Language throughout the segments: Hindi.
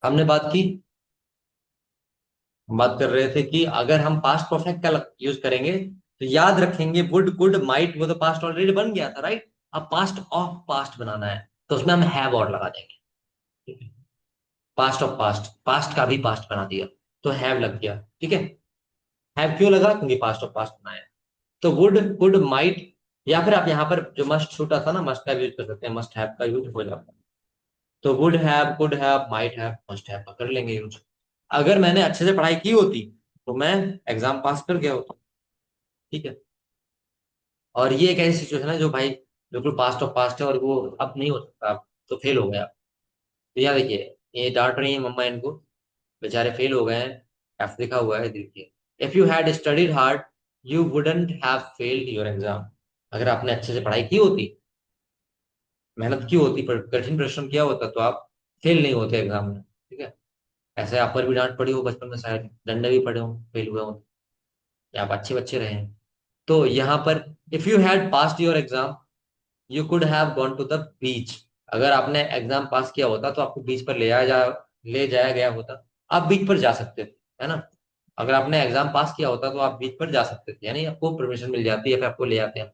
हमने बात की, हम बात कर रहे थे कि अगर हम पास्ट परफेक्ट का यूज करेंगे तो याद रखेंगे वुड कुड माइट, वो तो पास्ट ऑलरेडी बन गया था, राइट। अब पास्ट ऑफ पास्ट बनाना है तो उसमें हम हैव और लगा देंगे। पास्ट ऑफ पास्ट, पास्ट का भी पास्ट बना दिया तो हैव लग गया, ठीक है। हैव क्यों लगा? क्योंकि पास्ट ऑफ पास्ट बनाया। तो वुड कुड माइट, या फिर आप यहाँ पर जो मस्ट छूटा था ना, मस्ट का यूज कर सकते हैं, मस्ट हैव का यूज हो जाता है। तो would have, could have, might have, must have का कर लेंगे यूज। अगर मैंने अच्छे से पढ़ाई की होती तो मैं एग्जाम पास कर गया होता, ठीक है। और ये एक ऐसी सिचुएशन है जो भाई बिल्कुल पास्ट ऑफ पास्ट है और वो अब नहीं हो सकता, अब तो फेल हो गया। तो यहाँ देखिए, ये डांट रही है मम्मा इनको, बेचारे फेल हो गए हैं। एफ लिखा हुआ है, देखिए। If you had studied hard you wouldn't have failed your exam. अगर आपने अच्छे से पढ़ाई की होती, मेहनत की होती, पर कठिन परिश्रम किया होता तो आप फेल नहीं होते एग्जाम में, ठीक है। ऐसे आप पर भी डांट पड़ी हो बचपन में, शायद डंडे भी पड़े हो, फेल हुए हो, या आप अच्छे बच्चे रहे हैं। तो यहाँ पर if you had passed your exam you could have gone to the beach. अगर आपने एग्जाम पास किया होता तो आपको बीच पर ले जाया गया होता, आप बीच पर जा सकते थे, है ना। अगर आपने एग्जाम पास किया होता तो आप बीच पर जा सकते थे, यानी आपको परमिशन मिल जाती है, फिर आपको ले आते हैं।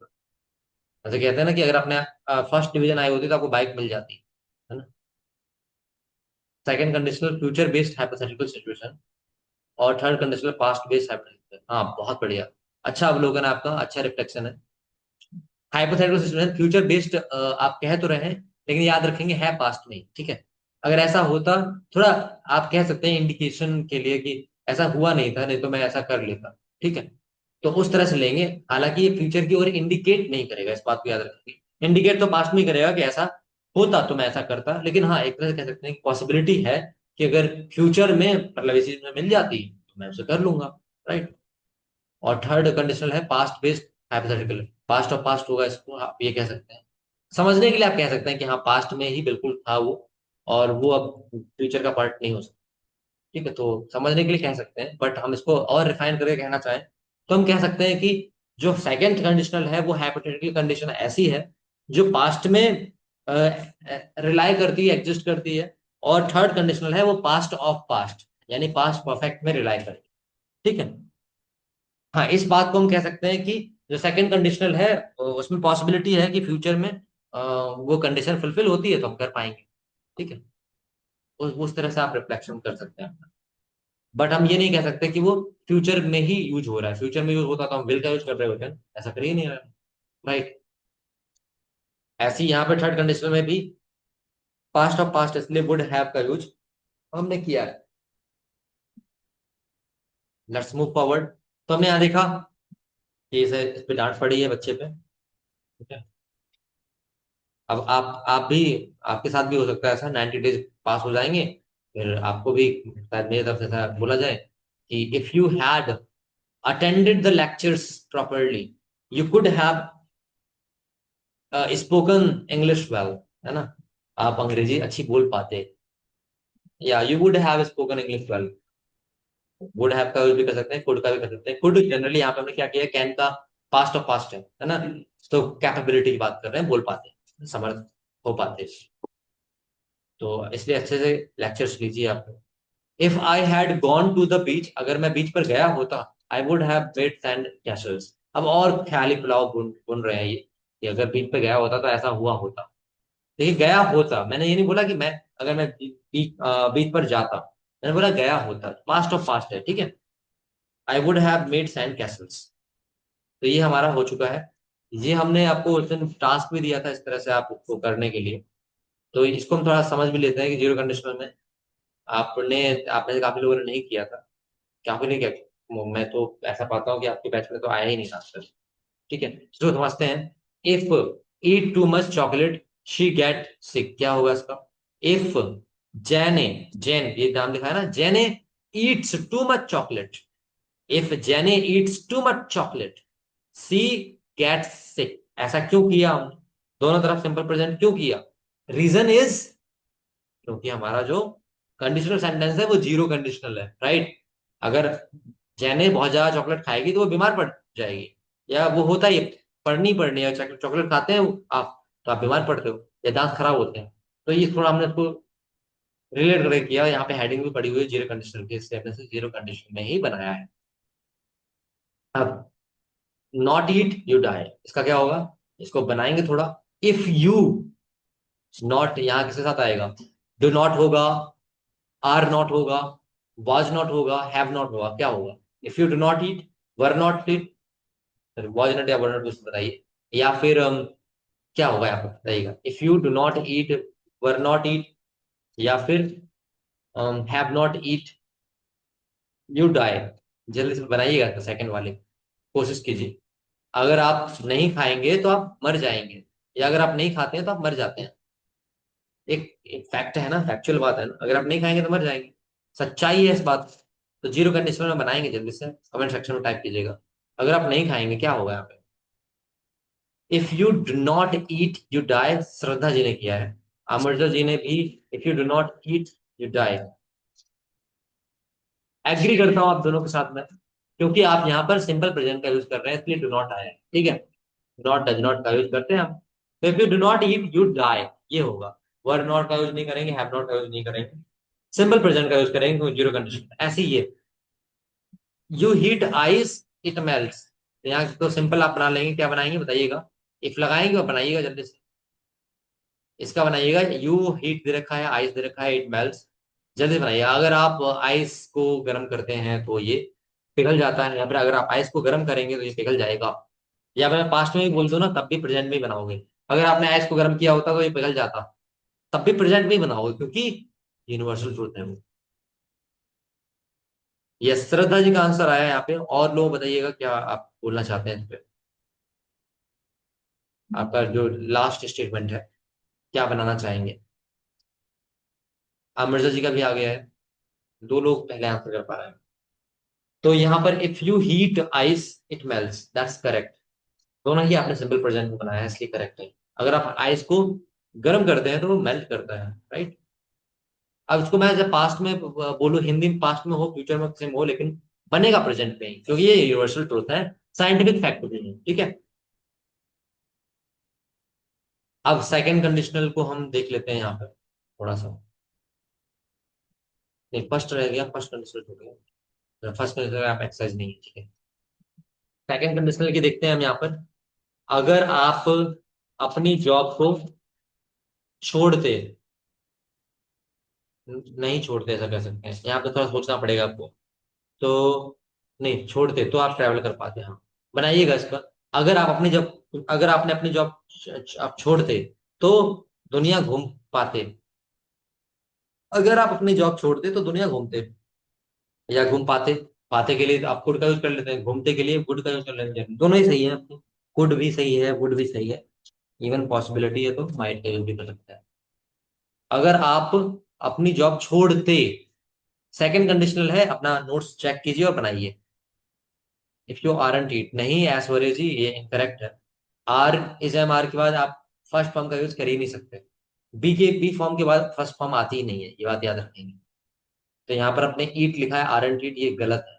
जैसे कहते हैं ना कि अगर आपने फर्स्ट डिवीजन आई होती तो आपको बाइक मिल जाती है ना। Second conditional future based hypothetical situation, और third conditional past based hypothetical. हाँ, बहुत बढ़िया, अच्छा अवलोकन है आपका, अच्छा रिफ्लेक्शन है। हाइपोथेटिकल सिचुएशन फ्यूचर बेस्ड आप कह तो रहे हैं, लेकिन याद रखेंगे है पास्ट में, ठीक है। अगर ऐसा होता, थोड़ा आप कह सकते हैं इंडिकेशन के लिए कि ऐसा हुआ नहीं था, नहीं तो मैं ऐसा कर लेता, ठीक है। तो उस तरह से लेंगे। हालांकि ये फ्यूचर की ओर इंडिकेट नहीं करेगा, इस बात को याद रखेंगे। इंडिकेट तो पास्ट में ही करेगा कि ऐसा होता तो मैं ऐसा करता, लेकिन हाँ एक तरह से कह सकते हैं पॉसिबिलिटी है कि अगर फ्यूचर में मतलब इस चीज में मिल जाती तो मैं उसे कर लूंगा, राइट। और थर्ड कंडीशनल है पास्ट बेस्ड हाइपोथेटिकल, पास्ट और पास्ट होगा, इसको आप ये कह सकते हैं। समझने के लिए आप कह सकते हैं कि हाँ पास्ट में ही बिल्कुल था वो, और वो अब फ्यूचर का पार्ट नहीं हो सकता, ठीक है। तो समझने के लिए कह सकते हैं, बट हम इसको और रिफाइन करके कहना चाहें तो हम कह सकते हैं कि जो सेकंड कंडीशनल है वो हाइपोथेटिकल कंडीशन ऐसी है जो पास्ट में रिलाई करती है, एग्जिस्ट करती है। और थर्ड कंडीशनल है वो पास्ट ऑफ पास्ट, यानी पास्ट परफेक्ट में रिलाई करती है, ठीक है। हाँ, इस बात को हम कह सकते हैं कि जो सेकंड कंडीशनल है उसमें पॉसिबिलिटी है कि फ्यूचर में वो कंडीशन फुलफिल होती है तो हम कर पाएंगे, ठीक है। उस तरह से आप रिफ्लेक्शन कर सकते हैं। बट हम ये नहीं कह सकते कि वो फ्यूचर में ही यूज हो रहा है, फ्यूचर में यूज होता तो हम विल का यूज कर रहे होते हैं, ऐसा कर ही नहीं रहा, राइट। ऐसे ही यहाँ पे थर्ड कंडीशन में भी पास्ट ऑफ पास्ट इसलिए वुड हैव का यूज हमने किया है। Let's move forward. तो हमने यहाँ देखा कि इस पे डांट पड़ी है बच्चे पे, ठीक है। अब आप भी, आपके साथ भी हो सकता है ऐसा, 90 डेज पास हो जाएंगे, फिर आपको भी शायद मेरी तरफ से ऐसा बोला जाए कि if you had attended the lectures properly you could have spoken English well, है ना। आप अंग्रेजी अच्छी बोल पाते, या you would have spoken English well. Would have का यूज भी कर सकते हैं, कुड का भी कर सकते हैं। कुड जनरली यहाँ पे हमने क्या किया, कैन का पास्ट ऑफ पास्ट है ना। तो कैपेबिलिटी की बात कर रहे हैं, बोल पाते, समर्थ हो पाते। तो इसलिए अच्छे से लेक्चर्स लीजिए आप। If I had gone to the beach, अगर मैं बीच पर गया होता I would have made sand castles. अब और ख्याली पुलाव बुन बुन रहे हैं ये, कि अगर बीच पे गया होता तो ऐसा हुआ होता। देखिए गया होता, मैंने ये नहीं बोला कि मैं, अगर मैं बीच पर जाता, मैंने बोला गया होता, पास्ट ऑफ पास्ट है, ठीक है। आई would have made sand Castle's. तो ये हमारा हो चुका है। ये हमने आपको उस दिन टास्क भी दिया था इस तरह से आप उसको करने के लिए। तो इसको हम थोड़ा समझ भी लेते हैं कि जीरो कंडीशनल में आपने, आप में से काफी लोगों ने नहीं किया था, काफी नहीं किया। मैं तो ऐसा पाता हूँ कि आपके बैच में तो आया ही नहीं था आंसर, ठीक है। तो समझते हैं। If eat too much chocolate she get sick, क्या होगा इसका? इफ जेने, जेन ये नाम लिखा है ना, जेने Yeats too much chocolate, if जेने ईट्स टू मच चॉकलेट सी गेट्स सिक। ऐसा क्यों किया हमने, दोनों तरफ सिंपल प्रेजेंट क्यों किया? रीजन इज, क्योंकि हमारा जो कंडीशनल सेंटेंस है वो जीरो कंडीशनल है, राइट। अगर जैने बहुत ज्यादा चॉकलेट खाएगी तो वो बीमार पड़ जाएगी, या वो होता ही है, पड़नी है, चॉकलेट खाते हैं आप तो आप बीमार पड़ते हो या दांत खराब होते हैं। तो ये थोड़ा हमने उसको रिलेट करके किया, यहाँ पे हेडिंग भी पड़ी हुई है जीरो कंडीशनल की, इसलिए हमने जीरो कंडीशन में ही बनाया है। अब नॉट ईट यू डाई, इसका क्या होगा, इसको बनाएंगे थोड़ा। इफ यू, नॉट यहाँ किसके साथ आएगा, डू नॉट होगा, आर नॉट होगा, वाज नॉट होगा, हैव नॉट होगा, क्या होगा, if you do not eat, were not eat, was not या वर नॉट, कुछ बताइए, या फिर क्या होगा यहाँ पर बताइएगा, if you do not eat, were not eat, या फिर have not eat you die. जल्दी से बनाइएगा तो सेकंड वाले, कोशिश कीजिए। अगर आप नहीं खाएंगे तो आप मर जाएंगे, या अगर आप नहीं खाते हैं तो आप मर जाते हैं। एक फैक्ट है ना, फैक्चुअल बात है ना, अगर आप नहीं खाएंगे तो मर जाएंगे, सच्चाई है इस बात। तो जीरो कंडीशनल में बनाएंगे, जल्दी से कमेंट सेक्शन में टाइप कीजिएगा। अगर आप नहीं खाएंगे क्या होगा यहाँ पे, if you do not eat you die, Shraddha ji ने किया है, अमृता जी ने भी, if you do not eat you die. Agree करता हूं आप दोनों के साथ में, क्योंकि आप यहाँ पर सिंपल प्रेजेंट का यूज कर रहे हैं, इसलिए डू नॉट आया है, ठीक है। नॉट डज नॉट का यूज करते हैं हम, तो if you do not eat you die ये होगा। वर नॉट का यूज नहीं करेंगे, हैव नॉट का यूज नहीं करेंगे, सिंपल प्रेजेंट का यूज करेंगे जीरो कंडीशन। ऐसे ही है, you heat ice it melts, यहाँ तो सिंपल आप बना लेंगे, क्या बनाएंगे बताइएगा, इफ लगाएंगे और बनाइएगा जल्दी से। इसका बनाइएगा, यू हीट दे रखा है, आइस दे रखा है, इट मेल्ट्स, जल्दी बनाइए। अगर आप आइस को गर्म करते हैं तो ये पिघल जाता है, या फिर अगर आप आइस को गर्म करेंगे तो ये पिघल जाएगा। या मैं पास्ट में भी बोल दूं ना, तब भी प्रेजेंट में ही बनाओगे। अगर आपने आइस को गर्म किया होता तो ये पिघल जाता, तब भी प्रेजेंट में ही बनाओगे, क्योंकि यूनिवर्सल ट्रूथ है वो। ये श्रद्धा जी का आंसर आया यहाँ पे, और लोग बताइएगा क्या आप बोलना चाहते हैं इस पे। आपका जो लास्ट स्टेटमेंट है, क्या बनाना चाहेंगे। मिर्जा जी का भी आ गया है, दो लोग पहले आंसर कर पा रहे हैं। तो यहाँ पर if you heat ice it melts, that's correct. दोनों ही आपने सिंपल प्रेजेंट में बनाया है, इसलिए करेक्ट है। अगर आप आइस को गर्म करते हैं तो वो मेल्ट करता है, राइट। अब इसको मैं जब पास्ट में बोलूं, हिंदी में पास्ट में हो, फ्यूचर में सेम हो, लेकिन बनेगा प्रेजेंट में ही, क्योंकि ये यूनिवर्सल ट्रूथ है, साइंटिफिक फैक्ट भी है, ठीक है। अब सेकंड कंडीशनल को हम देख लेते हैं यहाँ पर थोड़ा सा। नहीं, फर्स्ट रह गया, फर्स्ट कंडीशनल हो गया, फर्स्ट कंडीशनल आप एक्सरसाइज नहीं है, ठीक है। सेकंड कंडीशनल की देखते हैं हम यहाँ पर। अगर आप अपनी जॉब को छोड़ते, नहीं छोड़ते ऐसा कह सकते हैं, यहाँ पे थोड़ा सोचना पड़ेगा आपको। तो नहीं छोड़ते तो आप ट्रैवल कर पाते हैं, हाँ। बनाइएगा इसका। अगर आप अपनी जॉब, अगर आपने अपनी जॉब आप छोड़ते तो दुनिया घूम पाते। अगर आप अपनी जॉब छोड़ते तो दुनिया घूमते, या घूम पाते। पाते के लिए तो आप कुड का यूज कर लेते हैं, घूमते के लिए गुड का यूज कर लेते हैं, दोनों ही सही है आपको। कुड भी सही है, वुड भी सही है, इवन पॉसिबिलिटी है तो माइट का यूज भी कर सकता है। अगर आप अपनी जॉब छोड़ते, सेकंड कंडीशनल है, अपना नोट्स चेक कीजिए और बनाइए। इफ यू आरंट ईट, नहीं ऐश्वर्य जी ये इनकरेक्ट है। आर इज एम आर के बाद आप फर्स्ट फॉर्म का यूज कर ही नहीं सकते। बी के बी फॉर्म के बाद फर्स्ट फॉर्म आती ही नहीं है, ये बात याद रखेंगे। तो यहाँ पर अपने ईट लिखा है, आरंट ईट, ये गलत है,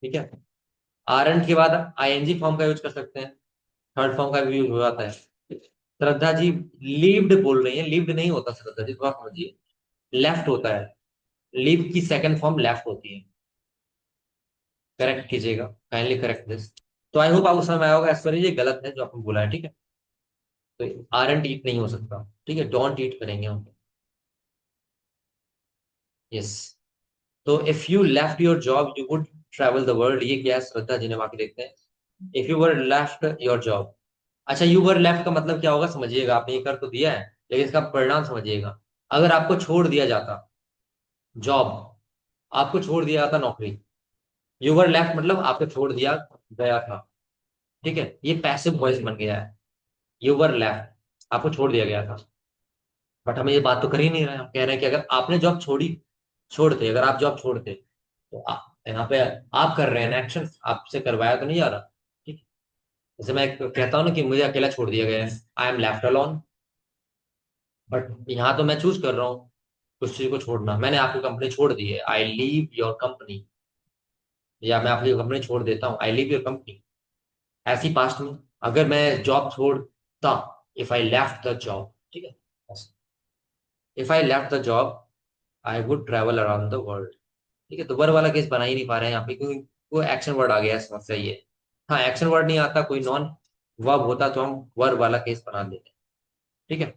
ठीक है। आरंट के बाद आईएनजी फॉर्म का यूज कर सकते हैं, थर्ड फॉर्म का भी यूज हो जाता है। श्रद्धा जी लीव्ड बोल रही है, लीव्ड नहीं होता श्रद्धा जी, थोड़ा समझिए, लेफ्ट होता है। लीव की सेकंड फॉर्म लेफ्ट होती है, करेक्ट कीजिएगा, काइंडली करेक्ट दिस। तो आई होप आपको समझ में आया होगा, ऐश्वर्या ये गलत है जो आपने बोला है, ठीक है। तो आरंट ईट नहीं हो सकता, ठीक है, डोंट ईट करेंगे हम। यस। तो if you left your job you would travel the world, ये क्या है श्रद्धा जी ने, बाकी देखते हैं। If you were left your job, अच्छा यू वर लेफ्ट का मतलब क्या होगा समझिएगा, आपने ये कर तो दिया है, लेकिन इसका परिणाम समझिएगा। अगर आपको छोड़ दिया जाता जॉब, आपको छोड़ दिया जाता नौकरी, यू वर लेफ्ट मतलब आपको छोड़ दिया गया था, ठीक है, ये पैसिव वॉइस बन गया है। यू वर लेफ्ट, आपको छोड़ दिया गया था, बट हमें ये बात तो कर ही नहीं रहे हैं। हम कह रहे हैं कि अगर आपने जॉब छोड़ी, छोड़ते, अगर आप जॉब छोड़ते तो यहाँ पे आप कर रहे हैं ना एक्शन, आपसे करवाया तो नहीं जा रहा, ठीक है। जैसे मैं कहता हूँ ना कि मुझे अकेला छोड़ दिया गया है, I am left alone, but यहाँ तो मैं चूज कर रहा हूँ कुछ चीज को छोड़ना, मैंने आपकी कंपनी छोड़ दी है, आई लीव योर कंपनी, या मैं आपकी कंपनी छोड़ देता हूँ, आई लीव योर कंपनी। ऐसी पास्ट में अगर मैं जॉब छोड़ता, if I left the job, ठीक है, बस। If I left the job I would travel around the world. ठीक है, तो वर वाला केस बना ही नहीं पा रहे हैं यहाँ पे, क्योंकि वो एक्शन वर्ड आ गया है, समस्या ये है। हाँ, एक्शन वर्ड नहीं आता, कोई नॉन वर्ब होता तो हम वर वाला केस बना देते। ठीक है,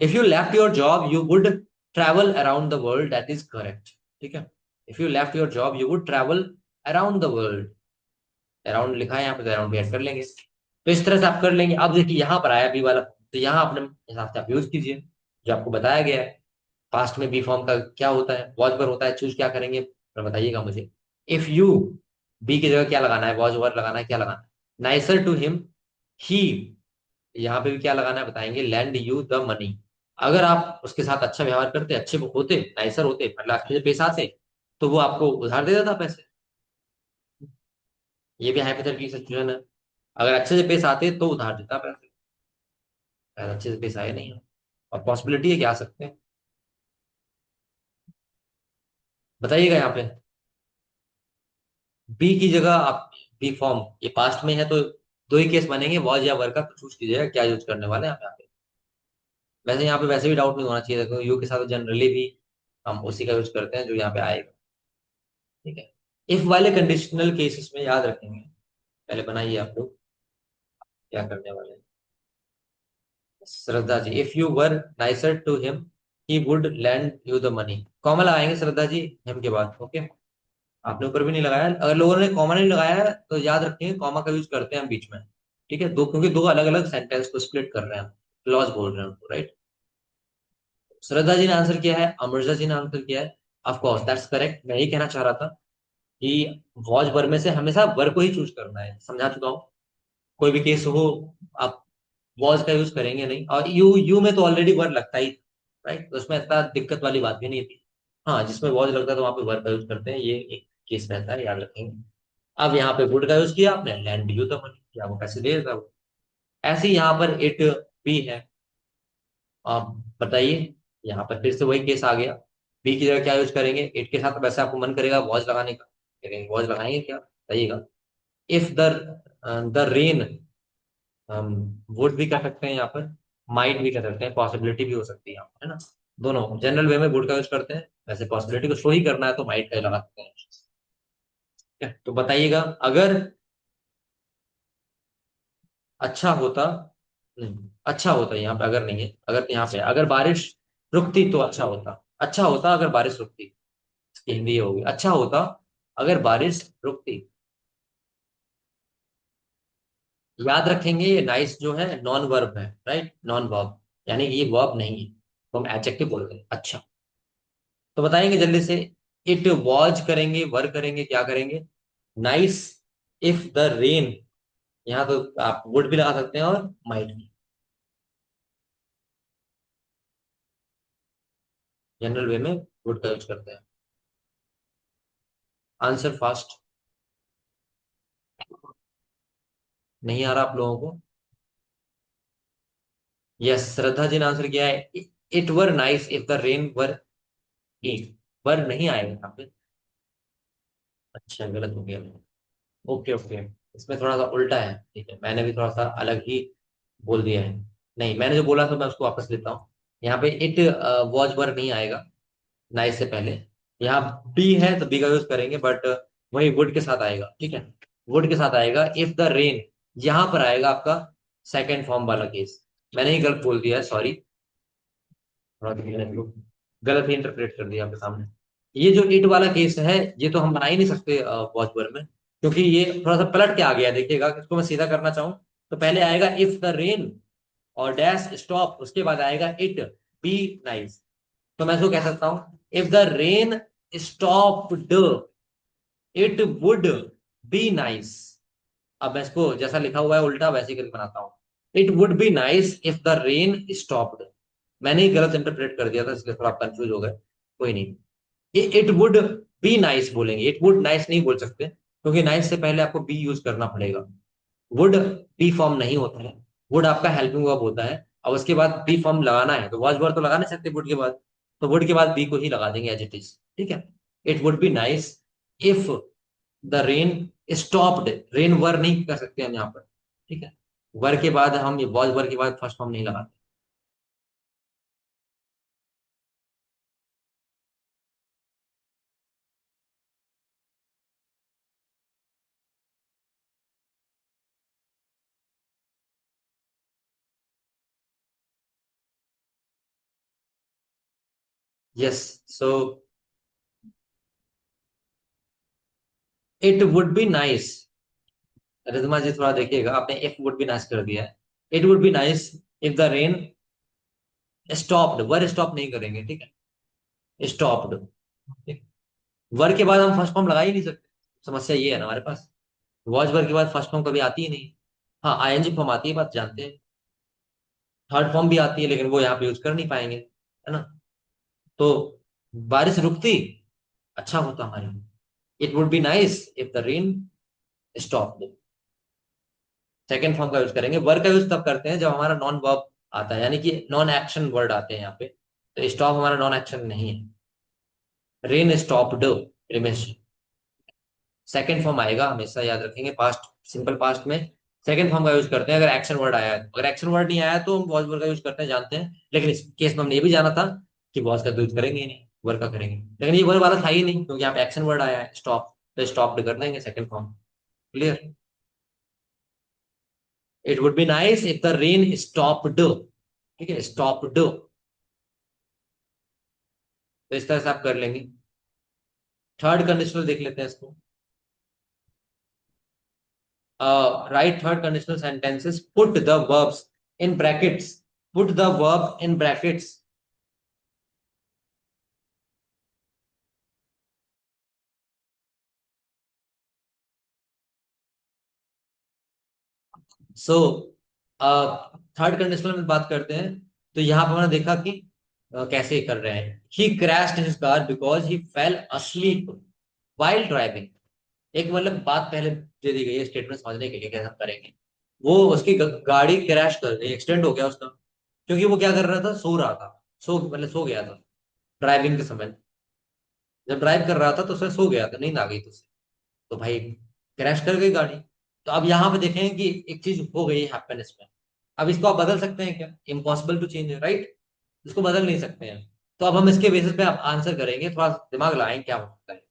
if you left your job you would travel around the world, that is correct. ठीक है, if you left your job you would travel around the world. Around लिखा है यहाँ पे, तो अराउंड भी ऐड कर लेंगे। तो इस तरह से आप कर लेंगे। अब देखिए यहाँ पर आया बी वाला, तो यहाँ अपने हिसाब से आप यूज कीजिए जो आपको बताया गया है। पास्ट में बी फॉर्म का क्या होता है, वॉज पर होता है, चूज क्या करेंगे तो बताइएगा मुझे। इफ यू, बी की जगह क्या लगाना है, वॉज वर लगाना है, क्या लगाना है, नाइसर टू हिम, ही, यहाँ पे भी क्या लगाना है बताएंगे, लैंड यू द मनी। अगर आप उसके साथ अच्छा व्यवहार करते, अच्छे होते, नाइसर होते, मतलब अच्छे से पेश आते, तो वो आपको उधार दे देता पैसे। ये भी हाइपोथेटिकल सिचुएशन है। अगर अच्छे से पेश आते तो उधार देता पैसे, अगर अच्छे से पेश आए नहीं हो। और पॉसिबिलिटी है कि आ सकते हैं। बताइएगा यहाँ पे। बी की जगह आप, बी फॉर्म ये पास्ट में है तो दो ही केस बनेंगे, वॉज या वर का, तो चूज कीजिएगा क्या यूज करने वाले हैं आप यहाँ पे। वैसे यहाँ पे वैसे भी डाउट नहीं होना चाहिए, देखो यू के साथ जनरली भी हम उसी का यूज करते हैं जो यहाँ पे आएगा। ठीक है, इफ वाले कंडीशनल केसेस में याद रखेंगे, पहले बनाइए आप लोग क्या करने वाले हैं। Shraddha ji, if you were nicer to him he would lend you the money. Comma लगाएंगे श्रद्धा जी हिम के बाद, ओके। आपने ऊपर भी नहीं लगाया, अगर लोगों ने कॉमा नहीं लगाया है तो याद रखेंगे कॉमा का यूज करते हैं हम बीच में। ठीक है, दो, क्योंकि दो अलग अलग सेंटेंस को स्प्लिट कर रहे हैं हम, क्लॉज बोल रहे हैं उनको, राइट। श्रद्धा जी ने आंसर किया है, अमृता जी ने आंसर किया है। ऑफ कोर्स दैट्स करेक्ट, मैं यही कहना चाह रहा था कि वॉज वर में से हमेशा वर को ही चूज करना है, समझा चुका हूँ। कोई भी केस हो, आप वॉज का यूज करेंगे नहीं, और यू यू में तो ऑलरेडी वर लगता ही, राइट, तो उसमें इतना दिक्कत वाली बात भी नहीं थी। हाँ, जिसमें वॉज लगता है तो वहां पे वर का यूज करते हैं, ये एक केस रहता है, याद रखेंगे। अब यहाँ पे वुड का यूज किया आपने, लैंड यू द मनी, क्या वो पैसे दे देता वो। ऐसे ही यहाँ पर इट भी है। आप बताइए, यहाँ पर फिर से वही केस आ गया। बी की जगह क्या यूज करेंगे, इट के साथ वैसे आपको मन करेगा वॉज लगाने का, करेंगे वॉज लगाएंगे क्या, बताइएगा। इफ द रेन, हम वुड भी कर सकते हैं यहाँ पर, माइट भी कर सकते हैं, पॉसिबिलिटी भी हो सकती है यहाँ पर, है ना। दोनों जनरल वे में वुड का यूज करते हैं, वैसे पॉसिबिलिटी को शो ही करना है तो माइट का ही लगा सकते हैं। ठीक है, तो बताइएगा अगर अच्छा होता, नहीं अच्छा होता यहाँ पे, अगर नहीं है, अगर यहाँ पे अगर बारिश रुकती तो अच्छा होता, अच्छा होता अगर बारिश रुकती, इसकी हिंदी ये होगी, अच्छा होता अगर बारिश रुकती। याद रखेंगे ये नाइस जो है नॉन वर्ब है, राइट, नॉन वर्ब, यानी कि ये वर्ब नहीं है, तो हम एडजेक्टिव बोलते हैं अच्छा। तो बताएंगे जल्दी से। इट वॉज करेंगे, वर करेंगे, क्या करेंगे, नाइस इफ द रेन, यहाँ तो आप वुड भी लगा सकते हैं और माइट भी, जनरल वे में वुड का यूज करते हैं। आंसर फास्ट, नहीं आ रहा आप लोगों को। यस, श्रद्धा जी ने आंसर किया है, it were nice if the rain were, एक वर नहीं आएगा यहाँ पे। अच्छा, गलत हो गया। ओके ओके, इसमें थोड़ा सा उल्टा है, ठीक है, मैंने भी थोड़ा सा अलग ही बोल दिया है। नहीं, मैंने जो बोला था मैं उसको वापस लेता हूँ। यहाँ पे इट वॉज वर नहीं आएगा, नाइस से पहले। यहाँ बी है तो बी का यूज करेंगे, बट वही वुड के साथ आएगा, ठीक है। वुड के साथ आएगा इफ द रेन, यहाँ पर आएगा आपका सेकेंड फॉर्म वाला केस। मैंने ही गलत बोल दिया है, सॉरी, थोड़ा सा मैंने इसको गलत ही इंटरप्रेट कर दिया आपके सामने। ये जो इट वाला केस है, ये तो हम बना ही नहीं सकते वॉच वर में, क्योंकि ये थोड़ा सा पलट के आ गया, देखिएगा इसको मैं सीधा करना चाहूँ तो पहले आएगा इफ द रेन और डैश स्टॉप, उसके बाद आएगा इट बी नाइस। तो मैं इसको कह सकता हूँ if the rain stopped it would be nice. अब मैं इसको जैसा लिखा हुआ है उल्टा वैसे ही करके बनाता हूँ, it would be nice if the rain stopped. मैंने ही गलत इंटरप्रेट कर दिया था इसलिए थोड़ा कंफ्यूज हो गए, कोई नहीं। इट वुड बी नाइस बोलेंगे, इट वुड नाइस नहीं बोल सकते, क्योंकि नाइस से पहले आपको बी यूज करना पड़ेगा। वुड बी फॉर्म नहीं होता है, वुड आपका हेल्पिंग वर्ब होता है, और उसके बाद बी फॉर्म लगाना है तो वॉज वर्ब तो लगा नहीं सकते वुड के बाद, तो वुड के बाद बी को ही लगा देंगे एज इट इज। ठीक है, it would be nice if the rain stopped, rain were नहीं कर सकते हम यहाँ पर, ठीक है। वर के बाद हम, वॉज वर के बाद फर्स्ट फॉर्म नहीं लगाते। Yes, so it would be nice. Ridma ji थोड़ा देखिएगा, आपने इफ वुड बी नाइस कर दिया है। It would be nice if the rain stopped, were stop नहीं करेंगे, ठीक है, स्टॉप्ड। वर के बाद हम फर्स्ट फॉर्म लगा ही नहीं सकते, समस्या ये है ना हमारे पास। वॉच वर के बाद फर्स्ट फॉर्म कभी आती ही नहीं। हाँ, आईएनजी फॉर्म आती है, बात जानते हैं। थर्ड फॉर्म भी आती है, लेकिन वो यहाँ पे यूज कर नहीं पाएंगे, है ना। तो बारिश रुकती, अच्छा होता हमारे लिए। It would be nice if the rain stop. Second form का यूज करेंगे। वर्ब का यूज तब करते हैं जब हमारा नॉन वर्ब आता है, यानी कि नॉन एक्शन वर्ड आते हैं यहाँ पे। तो स्टॉप हमारा नॉन एक्शन नहीं है। Rain stopped, Rimesh. Second form आएगा, हमेशा याद रखेंगे, पास्ट, सिंपल पास्ट में सेकेंड फॉर्म का यूज करते हैं अगर एक्शन वर्ड आया है। अगर एक्शन वर्ड नहीं आया तो हम वॉज वर्ड का यूज करते हैं, जानते हैं। लेकिन इस केस में हमने ये भी जाना था कि वॉज का तो यूज करेंगे ही नहीं, वर्ड का करेंगे। लेकिन ये वर्ड वाला था ही नहीं, क्योंकि यहाँ पे एक्शन वर्ड आया है स्टॉप, तो स्टॉप्ड कर देंगे second form. Clear. It would be nice if the rain stopped, ठीक है, स्टॉप्ड। तो इस तरह से आप कर लेंगे। थर्ड कंडीशनल देख लेते हैं इसको। Right third conditional sentences, put the verbs in brackets. Put the verb in brackets. So third conditional में बात करते हैं। तो यहाँ पर मैंने देखा कि कैसे कर रहे हैं। He crashed his car because he fell asleep while driving. एक मतलब बात पहले दे दी गई है स्टेटमेंट समझने के लिए, कैसे हम करेंगे। वो उसकी गाड़ी क्रैश कर गई, एक्सीडेंट हो गया उसका, क्योंकि वो क्या कर रहा था, सो रहा था। सो गया था ड्राइविंग के समय। जब ड्राइव कर रहा था तो उसे सो गया था, नींद आ गई थी उसे। तो भाई क्रैश कर गई गाड़ी। तो अब यहाँ पे देखेंगे कि एक चीज हो गई है हैप्पीनेस में। अब इसको आप बदल सकते हैं क्या? इम्पॉसिबल टू चेंज है, राइट। इसको बदल नहीं सकते हैं। तो अब हम इसके बेसिस पे आप आंसर करेंगे, थोड़ा दिमाग लगाएंगे क्या हो सकता है।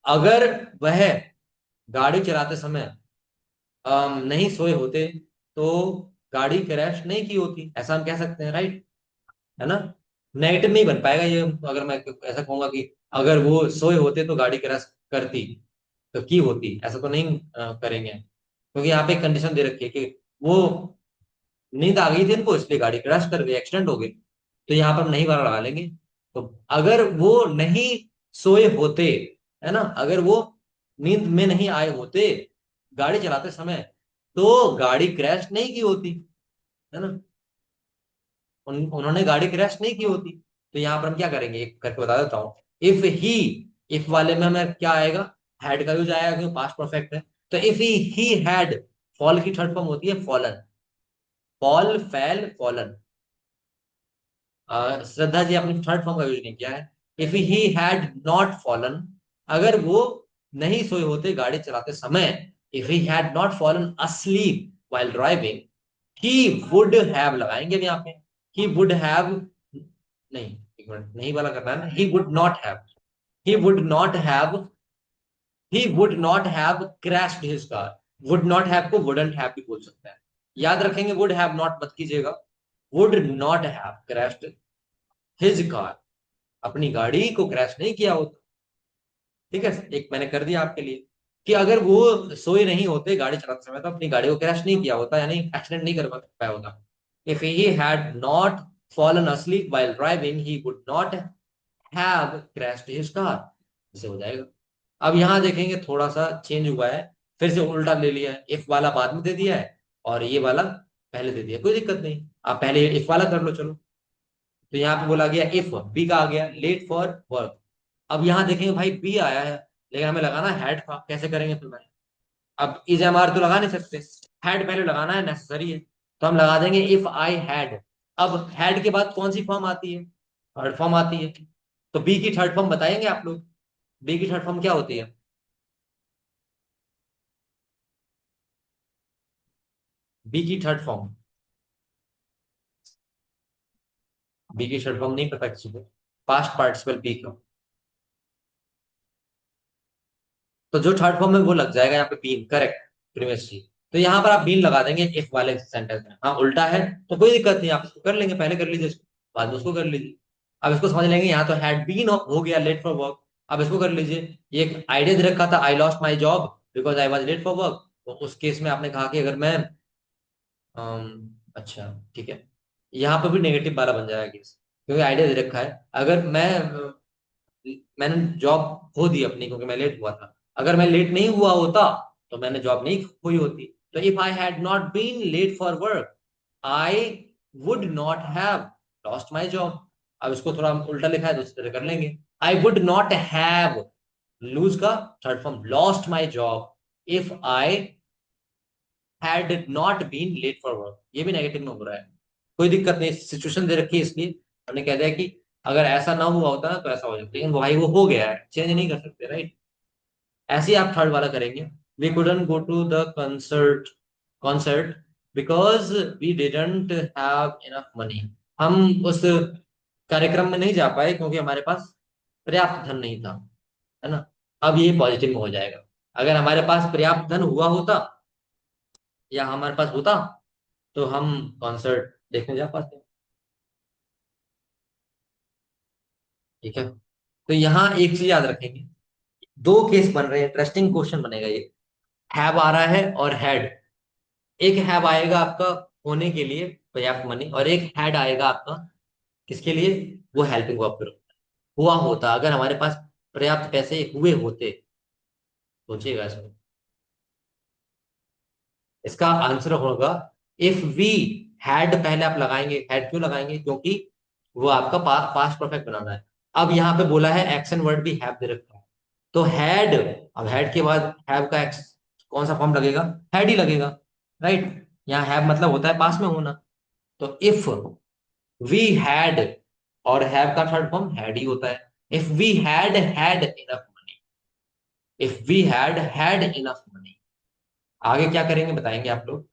अगर वह गाड़ी चलाते समय नहीं सोए होते तो गाड़ी क्रैश नहीं की होती, ऐसा हम कह सकते हैं, राइट, है ना। नेगेटिव नहीं बन पाएगा ये अगर मैं ऐसा कहूंगा कि अगर वो सोए होते तो गाड़ी क्रैश करती, तो की होती, ऐसा तो नहीं करेंगे। क्योंकि यहाँ पे एक कंडीशन दे रखी है कि वो नींद आ गई थी इनको, इसलिए गाड़ी क्रैश कर गई, एक्सीडेंट हो गई। तो यहाँ पर हम नहीं वाला लगा लेंगे। तो अगर वो नहीं सोए होते, है ना, अगर वो नींद में नहीं आए होते गाड़ी चलाते समय, तो गाड़ी क्रैश नहीं की होती, है ना। उन्होंने गाड़ी क्रैश नहीं की होती। तो यहाँ पर हम क्या करेंगे, एक करके बता देता हूँ। इफ ही, इफ वाले में हमें क्या आएगा, हैड का यूज आएगा, क्योंकि पास्ट परफेक्ट है। तो इफ ही हैड, फॉल की थर्ड फॉर्म होती है फॉलन। फॉल, फैल, फॉलन। श्रद्धा जी आपने थर्ड फॉर्म का यूज नहीं किया है। If he had not fallen, अगर वो नहीं सोए होते गाड़ी चलाते समय, if he had not fallen asleep while driving, he would have लगाएंगे अब यहाँ पे। he would have, नहीं, एक मिनट, नहीं वाला करना है ना, he would not have, he would not have, he would not have crashed his car। would not have को wouldn't have भी बोल सकता है, याद रखेंगे। would have not मत कीजिएगा। would not have crashed his car, अपनी गाड़ी को क्रैश नहीं किया होता। ठीक है, एक मैंने कर दिया आपके लिए कि अगर वो सोए नहीं होते गाड़ी चलाते समय तो अपनी गाड़ी को क्रैश नहीं किया होता, यानी एक्सीडेंट नहीं कर पाया होता। If he had not fallen asleep while driving he would not have crashed his car। इसे हो जाएगा। अब यहां देखेंगे थोड़ा सा चेंज हुआ है, फिर से उल्टा ले लिया है। इफ वाला बाद में दे दिया है और ये वाला पहले दे दिया, कोई दिक्कत नहीं, आप पहले इफ वाला कर लो चलो। तो यहाँ पे बोला गया इफ, बी का आ गया लेट फॉर वर्क। अब यहाँ देखेंगे भाई बी आया है, लेकिन हमें लगाना हैड था, कैसे करेंगे फिर भाई। अब इज एम आर तो लगा नहीं सकते, हैड पहले लगाना है, नेसेसरी है। तो हम लगा देंगे इफ आई हैड। अब हैड के बाद कौन सी फॉर्म आती है, थर्ड फॉर्म आती है। तो बी की थर्ड फॉर्म बताएंगे आप लोग, बी की थर्ड फॉर्म क्या होती है। बी की थर्ड फॉर्म, बी की थर्ड फॉर्म नहीं पता किसी को, पास्ट पार्टिसिपल बी का। तो जो थर्ड फॉर्म में वो लग जाएगा यहाँ पे बीन, करेक्ट, प्रीवियसली। तो यहाँ पर आप बीन लगा देंगे इफ वाले सेंटेंस में। हाँ उल्टा है तो कोई दिक्कत नहीं, आप इसको कर लेंगे, पहले कर लीजिए इसको, बाद में उसको कर लीजिए। अब इसको समझ लेंगे, यहाँ तो हैड बीन हो गया लेट फॉर वर्क। अब इसको कर लीजिए, ये एक आइडिया दे रखा था, I lost my job because I was late for work. तो उस केस में आपने कहा कि अगर मैं अच्छा ठीक है, यहाँ पर भी नेगेटिव वाला बन जाएगा केस, क्योंकि आइडिया दे रखा है। अगर मैंने जॉब खो दी अपनी क्योंकि मैं लेट हुआ था। अगर मैं लेट नहीं हुआ होता तो मैंने जॉब नहीं खोई होती। तो if I had not been late for work, I would not have lost my job. अब इसको थोड़ा हम उल्टा लिखा है तो इस तरह कर लेंगे, I would not have, lose का third form lost my job, if I had not been late for work. ये भी नेगेटिव में हो रहा है, कोई दिक्कत नहीं, सिचुएशन दे रखी है इसलिए हमने कह दिया कि अगर ऐसा ना हुआ होता ना तो ऐसा हो जाता, लेकिन भाई वो हो गया है, चेंज नहीं कर सकते, राइट। ऐसे ही आप थर्ड वाला करेंगे, we couldn't go to the concert because we didn't have enough money. हम उस कार्यक्रम में नहीं जा पाए क्योंकि हमारे पास पर्याप्त धन नहीं था, है ना। अब ये पॉजिटिव में हो जाएगा, अगर हमारे पास पर्याप्त धन हुआ होता या हमारे पास होता तो हम कॉन्सर्ट देखने जा पाते। ठीक है, तो यहाँ एक चीज याद रखेंगे, दो केस बन रहे हैं, इंटरेस्टिंग क्वेश्चन बनेगा ये। हैव आ रहा है और हैड, एक हैव आएगा आपका होने के लिए पर्याप्त मनी, और एक हैड आएगा आपका किसके लिए, वो हेल्पिंग वर्ब करो। हुआ होता, अगर हमारे पास पर्याप्त पैसे हुए होते, सोचिएगा इसमें। इसका आंसर होगा इफ वी हैड, पहले आप लगाएंगे हैड, क्यों लगाएंगे, क्योंकि वो आपका पास्ट परफेक्ट बनाना है। अब यहाँ पे बोला है एक्शन वर्ड भी हैव दे रखा है, तो हैड, अब हैड के बाद हैव का कौन सा फॉर्म लगेगा, हैड ही लगेगा, राइट। यहाँ हैव मतलब होता है पास में होना, तो इफ वी हैड, और हैव का थर्ड फॉर्म हैड ही होता है, if we had had enough money, if we had enough money. आगे क्या करेंगे बताएंगे आप लोग।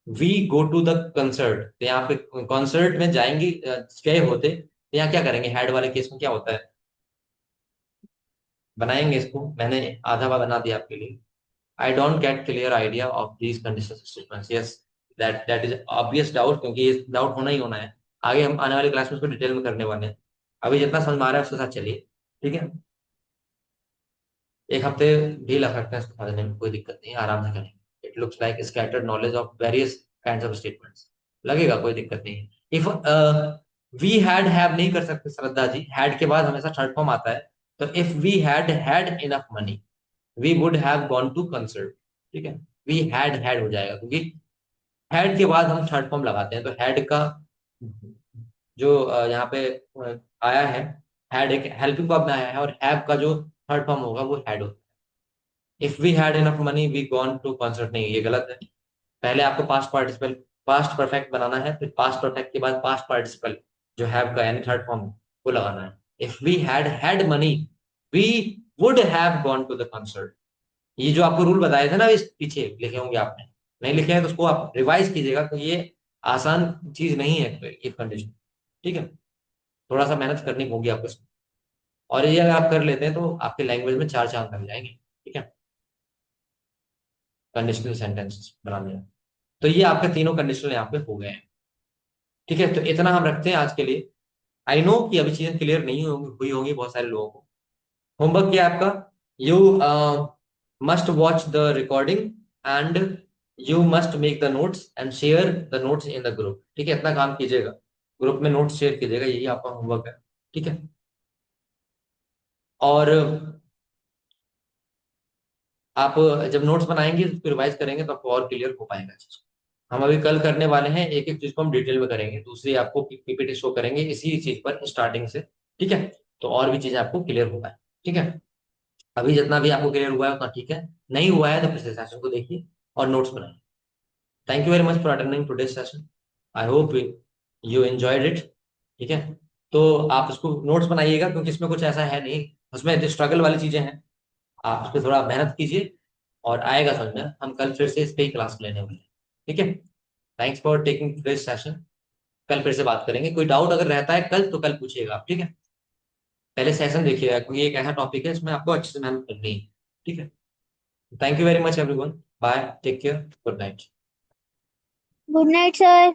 We go to the concert, तो यहाँ पे कॉन्सर्ट में जाएंगे, गए होते, तो यहाँ क्या करेंगे, हैड वाले केस में क्या होता है, बनाएंगे इसको, मैंने आधा बार बना दिया आपके लिए। I don't get clear idea of these condition statements, yes, that is obvious doubt, क्योंकि ये डाउट होना ही होना है। आगे हम आने वाली क्लास में इसको डिटेल में करने वाले हैं, अभी जितना समझ में आ रहा है उसके साथ चलिए। ठीक है, एक हफ्ते भी लग सकते हैं इसको समझने में, कोई दिक्कत नहीं है, आराम से करेंगे। It looks like scattered knowledge of various kinds of statements, लगेगा, कोई दिक्कत नहीं है। इफ वी हैड हैव नहीं कर सकते श्रद्धा जी, हैड के बाद हमेशा थर्ड फॉर्म आता है, तो if we had enough money we would have gone to concert. ठीक है, वी हैड हो जाएगा, क्योंकि हैड के बाद हम थर्ड फॉर्म लगाते हैं, तो हैड का जो यहाँ पे आया है, हैड एक हेल्पिंग वर्ब में आया है, और हैव का जो थर्ड फॉर्म होगा वो हैड होगा। If we had enough money we gone to concert, नहीं ये गलत है। पहले आपको पास्ट पार्टिसिपल, पास्ट परफेक्ट बनाना है, फिर पास्ट परफेक्ट के बाद पास्ट पार्टिसिपल जो हैव का यानी थर्ड फॉर्म वो लगाना है। If we had money we would have gone to the concert. ये जो आपको रूल बताए थे ना, इस पीछे लिखे होंगे आपने, नहीं लिखे हैं तो उसको आप रिवाइज कीजिएगा, तो ये आसान चीज नहीं है इफ कंडीशन। ठीक है, थोड़ा सा मेहनत करनी होगी आपको इसमें, और ये अगर आप कर लेते हैं तो आपके लैंग्वेज में चार चांद लग जाएंगे। ठीक है, कंडीशनल सेंटेंसेस बनाने में। तो ये आपके तीनों कंडीशनल यहाँ पे हो गए हैं। ठीक है, तो इतना हम रखते हैं आज के लिए। आई नो कि अभी चीजें क्लियर नहीं हुई होंगी बहुत सारे लोगों को। होमवर्क क्या है आपका, you must watch the recording and you must make the notes and share the notes in the group. ठीक है, इतना काम कीजिएगा, ग्रुप में नोट्स शेयर कीजिएगा, यही आपका होमवर्क है। ठीक है, और आप जब नोट्स बनाएंगे उसको रिवाइज करेंगे तो आपको और क्लियर हो पाएगा चीज। हम अभी कल करने वाले हैं, एक एक चीज को हम डिटेल में करेंगे, दूसरी आपको पीपीटी शो करेंगे इसी चीज पर स्टार्टिंग से। ठीक है, तो और भी चीजें आपको क्लियर हो पाए। ठीक है, अभी जितना भी आपको क्लियर हुआ है उतना ठीक है, नहीं हुआ है तो पिछले सेशन को देखिए और नोट्स बनाइए। Thank you very much for attending today session, I hope you enjoyed it. ठीक है, तो आप इसको नोट्स बनाइएगा, क्योंकि इसमें कुछ ऐसा है नहीं, उसमें जो स्ट्रगल वाली चीजें हैं आप उस पर थोड़ा मेहनत कीजिए और आएगा समझ में। हम कल फिर से इस पे ही क्लास लेने वाले हैं। ठीक है, thanks for taking this session, कल फिर से बात करेंगे, कोई डाउट अगर रहता है कल तो कल पूछिएगा आप। ठीक है, पहले सेशन देखिएगा क्योंकि एक ऐसा टॉपिक है इसमें आपको अच्छे से मेहनत करनी है। ठीक है, thank you very much everyone, bye, take care, good night. Good night sir.